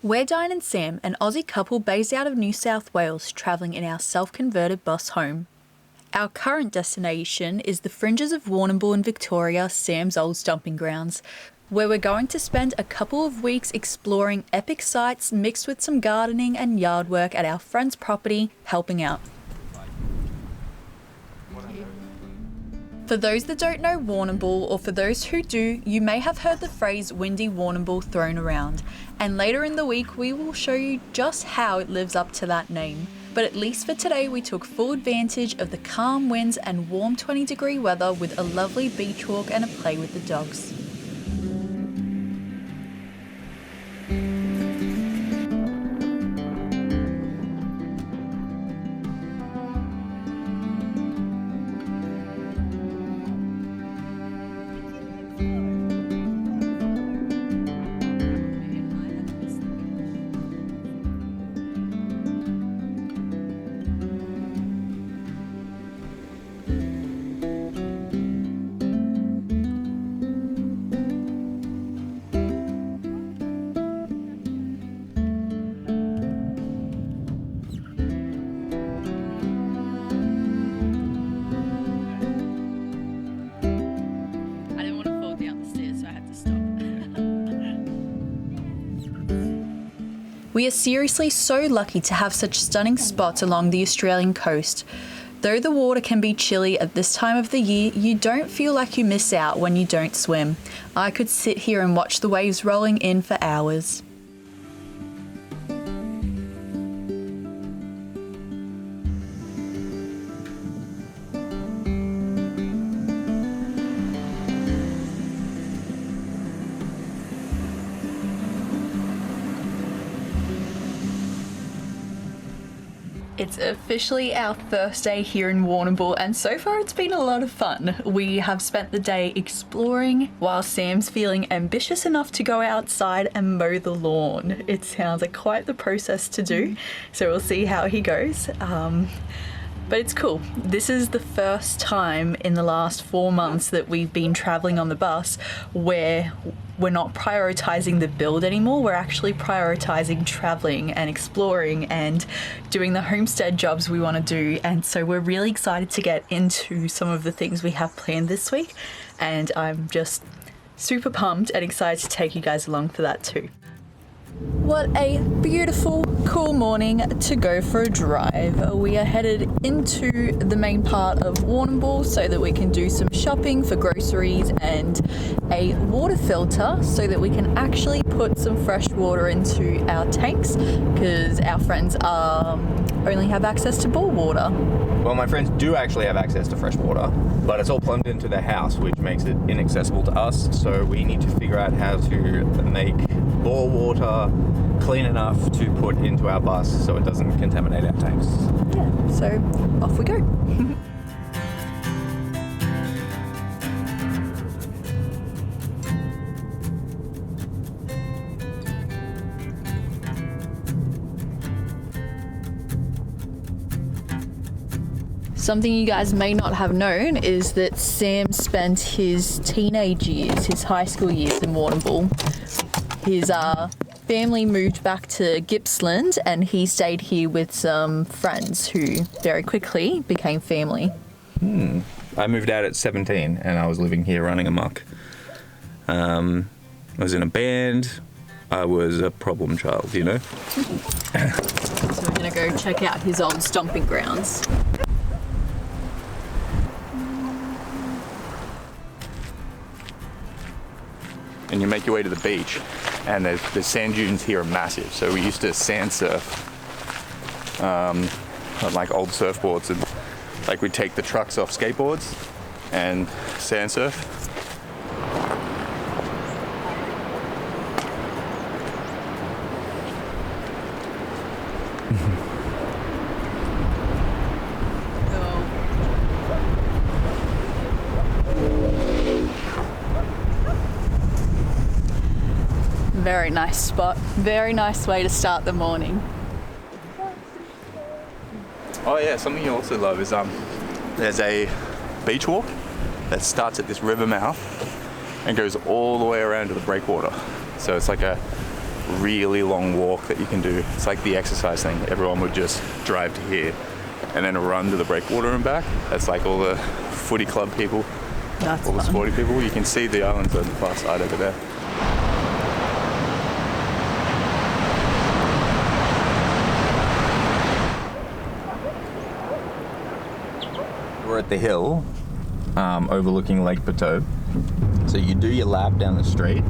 We're Diane and Sam, an Aussie couple based out of New South Wales, travelling in our self-converted bus home. Our current destination is the fringes of Warrnambool in Victoria, Sam's old stomping grounds, where we're going to spend a couple of weeks exploring epic sites mixed with some gardening and yard work at our friend's property, helping out. For those that don't know Warrnambool, or for those who do, you may have heard the phrase windy Warrnambool thrown around, and later in the week we will show you just how it lives up to that name. But at least for today we took full advantage of the calm winds and warm 20-degree weather with a lovely beach walk and a play with the dogs. We are seriously so lucky to have such stunning spots along the Australian coast. Though the water can be chilly at this time of the year, you don't feel like you miss out when you don't swim. I could sit here and watch the waves rolling in for hours. It's officially our first day here in Warrnambool, and so far it's been a lot of fun. We have spent the day exploring while Sam's feeling ambitious enough to go outside and mow the lawn. It sounds like quite the process to do, so we'll see how he goes. But it's cool. This is the first time in the last 4 months that we've been traveling on the bus where we're not prioritizing the build anymore. We're actually prioritizing traveling and exploring and doing the homestead jobs we want to do. And so we're really excited to get into some of the things we have planned this week. And I'm just super pumped and excited to take you guys along for that too. What a beautiful, cool morning to go for a drive. We are headed into the main part of Warrnambool so that we can do some shopping for groceries and a water filter so that we can actually put some fresh water into our tanks because our friends only have access to bore water. Well, my friends do actually have access to fresh water, but it's all plumbed into their house, which makes it inaccessible to us. So we need to figure out how to make bore water clean enough to put into our bus so it doesn't contaminate our tanks. Yeah, so off we go. Something you guys may not have known is that Sam spent his teenage years, his high school years in Warrnambool. His family moved back to Gippsland and he stayed here with some friends who very quickly became family. I moved out at 17 and I was living here running amok. I was in a band. I was a problem child, you know? So we're gonna go check out his old stomping grounds. And you make your way to the beach, and the sand dunes here are massive. So we used to sand surf on like old surfboards, and like we'd take the trucks off skateboards and sand surf. Very nice spot. Very nice way to start the morning. Oh yeah, something you also love is there's a beach walk that starts at this river mouth and goes all the way around to the breakwater. So it's like a really long walk that you can do. It's like the exercise thing. Everyone would just drive to here and then run to the breakwater and back. That's like all the footy club people, That's all the fun. sporty people. You can see the islands on the far side over there. We're at the hill overlooking Lake Poteau. So you do your lap down the street,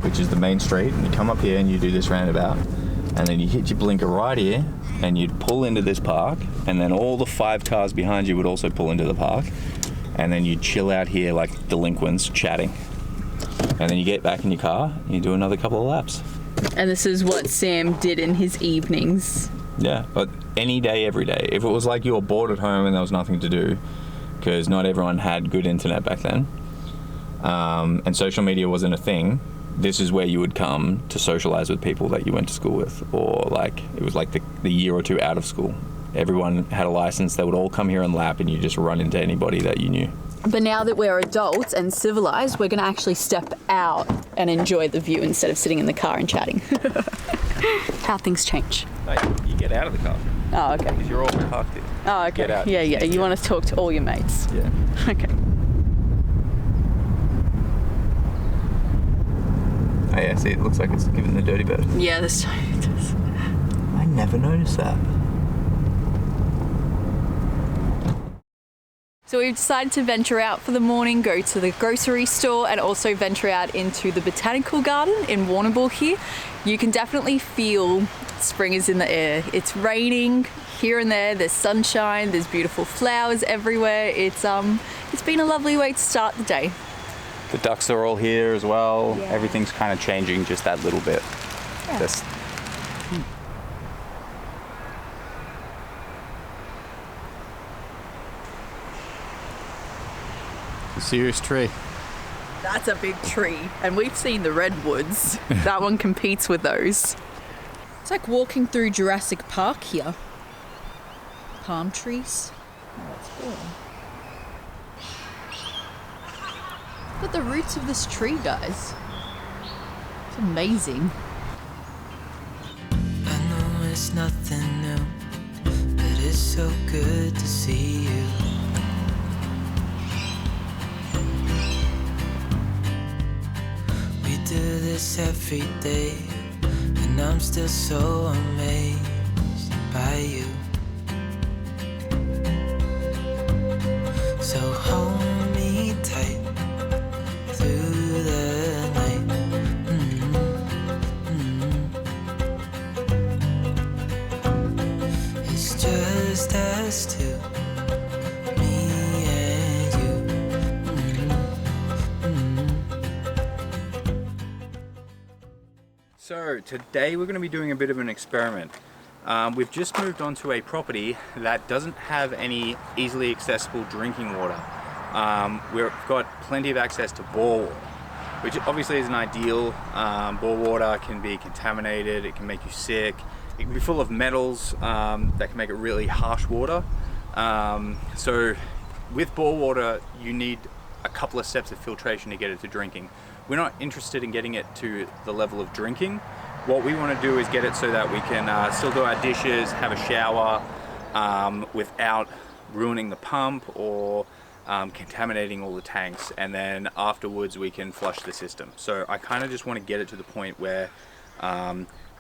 which is the main street, and you come up here and you do this roundabout, and then you hit your blinker right here, and you'd pull into this park, and then all the 5 cars behind you would also pull into the park, and then you'd chill out here like delinquents chatting. And then you get back in your car and you do another couple of laps. And this is what Sam did in his evenings. Yeah, but any day, every day. If it was like you were bored at home and there was nothing to do, because not everyone had good internet back then, and social media wasn't a thing, this is where you would come to socialize with people that you went to school with, or like it was like the year or two out of school. Everyone had a license. They would all come here and lap, and you just run into anybody that you knew. But now that we're adults and civilized, we're going to actually step out and enjoy the view instead of sitting in the car and chatting. How things change. No, you get out of the car. Oh, okay. Because you're all parked here. Oh, okay. Get out. Yeah. You want to talk to all your mates. Yeah. Okay. Oh yeah, see, it looks like it's giving the dirty bird. Yeah, this time it does. I never noticed that. So we've decided to venture out for the morning, go to the grocery store, and also venture out into the Botanical garden in Warrnambool here. You can definitely feel spring is in the air. It's raining here and there's sunshine, there's beautiful flowers everywhere. It's been a lovely way to start the day. The ducks are all here as well. Yeah. Everything's kind of changing just that little bit. Yeah. Just a serious tree. That's a big tree, and we've seen the redwoods. That one competes with those. It's like walking through Jurassic Park here. Palm trees. Oh, that's cool. Look at the roots of this tree, guys. It's amazing. I know it's nothing new, but it's so good to see you. We do this every day, and I'm still so amazed by you. So hold me tight through the night. It's just us two, me and you. So today we're going to be doing a bit of an experiment. We've just moved on to a property that doesn't have any easily accessible drinking water. We've got plenty of access to bore water, which obviously isn't ideal. Bore water can be contaminated, it can make you sick, it can be full of metals that can make it really harsh water. So with bore water, you need a couple of steps of filtration to get it to drinking. We're not interested in getting it to the level of drinking. What we want to do is get it so that we can still do our dishes, have a shower without ruining the pump or contaminating all the tanks, and then afterwards we can flush the system. So I kind of just want to get it to the point where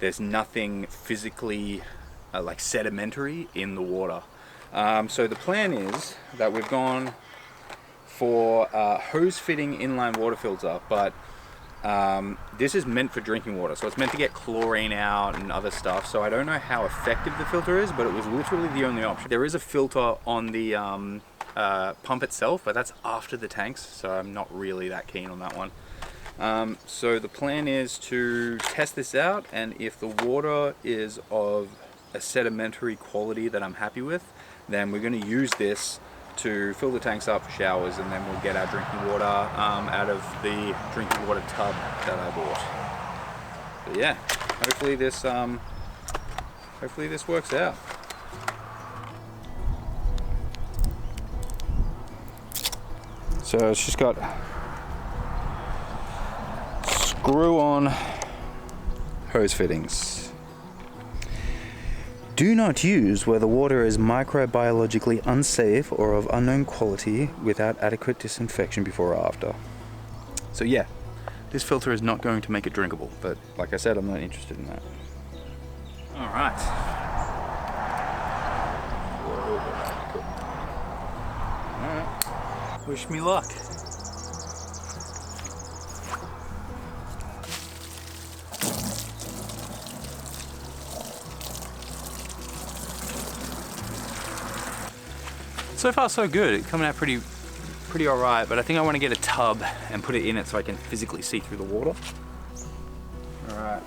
there's nothing physically like sedimentary in the water. So the plan is that we've gone for hose fitting inline water filter, but this is meant for drinking water, so it's meant to get chlorine out and other stuff. So I don't know how effective the filter is, but it was literally the only option. There is a filter on the pump itself, but that's after the tanks, so I'm not really that keen on that one. So the plan is to test this out, and if the water is of a sedimentary quality that I'm happy with, then we're going to use this to fill the tanks up for showers, and then we'll get our drinking water out of the drinking water tub that I bought. But yeah, hopefully this works out. So it's just got screw on hose fittings. Do not use where the water is microbiologically unsafe or of unknown quality without adequate disinfection before or after. So yeah, this filter is not going to make it drinkable, but like I said, I'm not interested in that. All right. All right. Wish me luck. So far so good, it's coming out pretty alright, but I think I want to get a tub and put it in it so I can physically see through the water. Alright.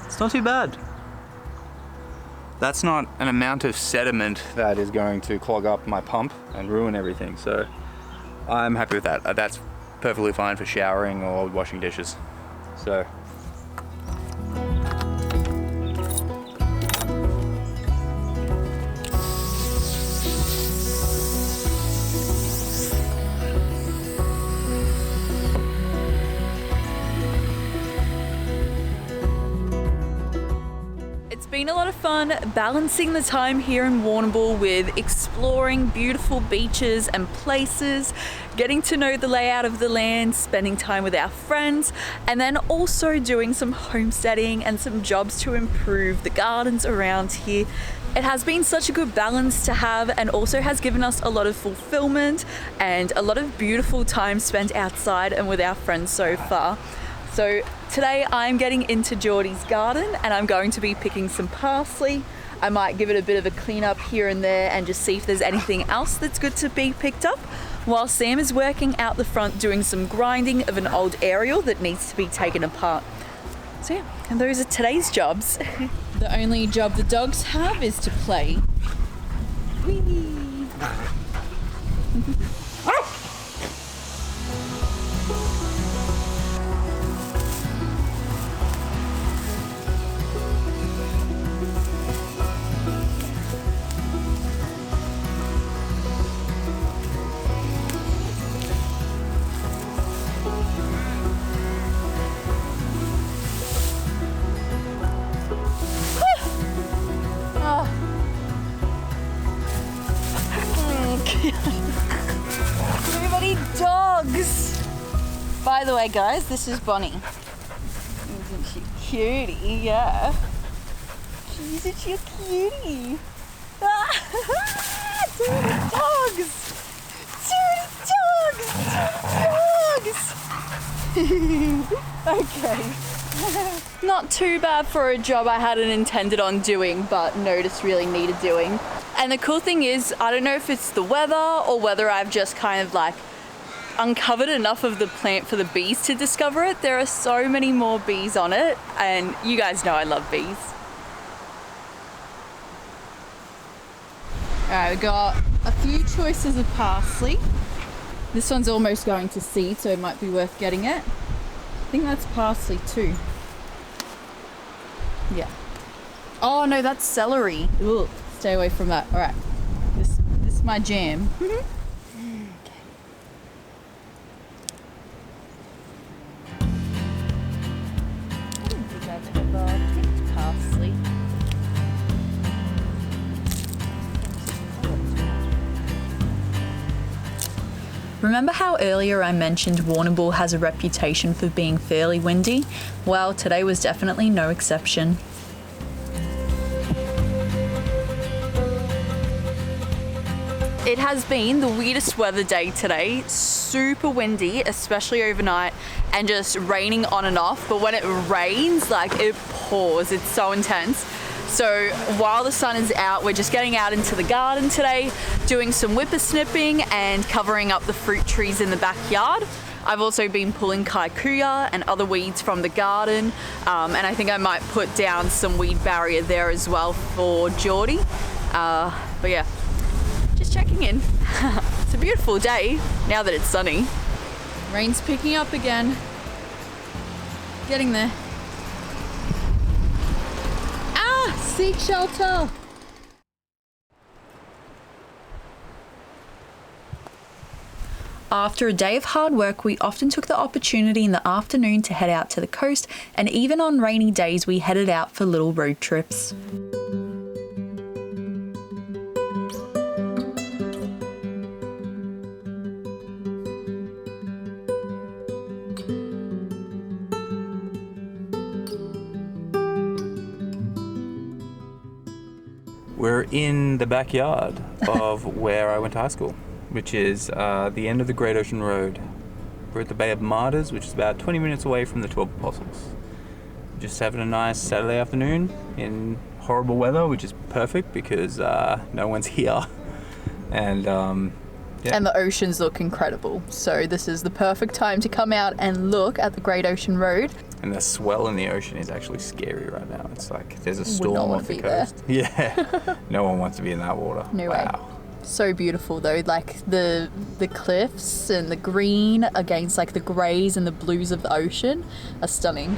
It's not too bad. That's not an amount of sediment that is going to clog up my pump and ruin everything, so I'm happy with that. That's perfectly fine for showering or washing dishes. So been a lot of fun balancing the time here in Warrnambool with exploring beautiful beaches and places, getting to know the layout of the land, spending time with our friends, and then also doing some homesteading and some jobs to improve the gardens around here. It has been such a good balance to have, and also has given us a lot of fulfillment and a lot of beautiful time spent outside and with our friends so far. So today I'm getting into Geordie's garden and I'm going to be picking some parsley. I might give it a bit of a clean up here and there and just see if there's anything else that's good to be picked up, while Sam is working out the front doing some grinding of an old aerial that needs to be taken apart. So yeah, and those are today's jobs. The only job the dogs have is to play. Whee! Dogs! By the way, guys, this is Bonnie. Isn't she cutie? Yeah. Isn't she a cutie? Dirty dogs! Dirty dogs! Dirty dogs! Okay. Not too bad for a job I hadn't intended on doing, but noticed really needed doing. And the cool thing is, I don't know if it's the weather or whether I've just kind of like uncovered enough of the plant for the bees to discover it. There are so many more bees on it, and you guys know I love bees. Alright, we got a few choices of parsley. This one's almost going to seed, so it might be worth getting it. I think that's parsley too. Yeah. Oh no, that's celery. Ugh, stay away from that. Alright. This is my jam. Parsley. Remember how earlier I mentioned Warrnambool has a reputation for being fairly windy? Well, today was definitely no exception. It has been the weirdest weather day today, super windy, especially overnight, and just raining on and off. But when it rains, like it pours, it's so intense. So while the sun is out, we're just getting out into the garden today, doing some whippersnipping and covering up the fruit trees in the backyard. I've also been pulling kikuyu and other weeds from the garden, and I think I might put down some weed barrier there as well for Geordie. But yeah, just checking in. It's a beautiful day now that it's sunny. Rain's picking up again. Getting there. Ah! Seek shelter! After a day of hard work, we often took the opportunity in the afternoon to head out to the coast, and even on rainy days we headed out for little road trips. We're in the backyard of where I went to high school, which is the end of the Great Ocean Road. We're at the Bay of Martyrs, which is about 20 minutes away from the 12 Apostles. Just having a nice Saturday afternoon in horrible weather, which is perfect because no one's here. And yeah. And the oceans look incredible. So this is the perfect time to come out and look at the Great Ocean Road. And the swell in the ocean is actually scary right now. It's like there's a Would storm not wanna off the be there. coast. Yeah. No one wants to be in that water. No way. Wow. So beautiful though, like the cliffs and the green against like the greys and the blues of the ocean are stunning.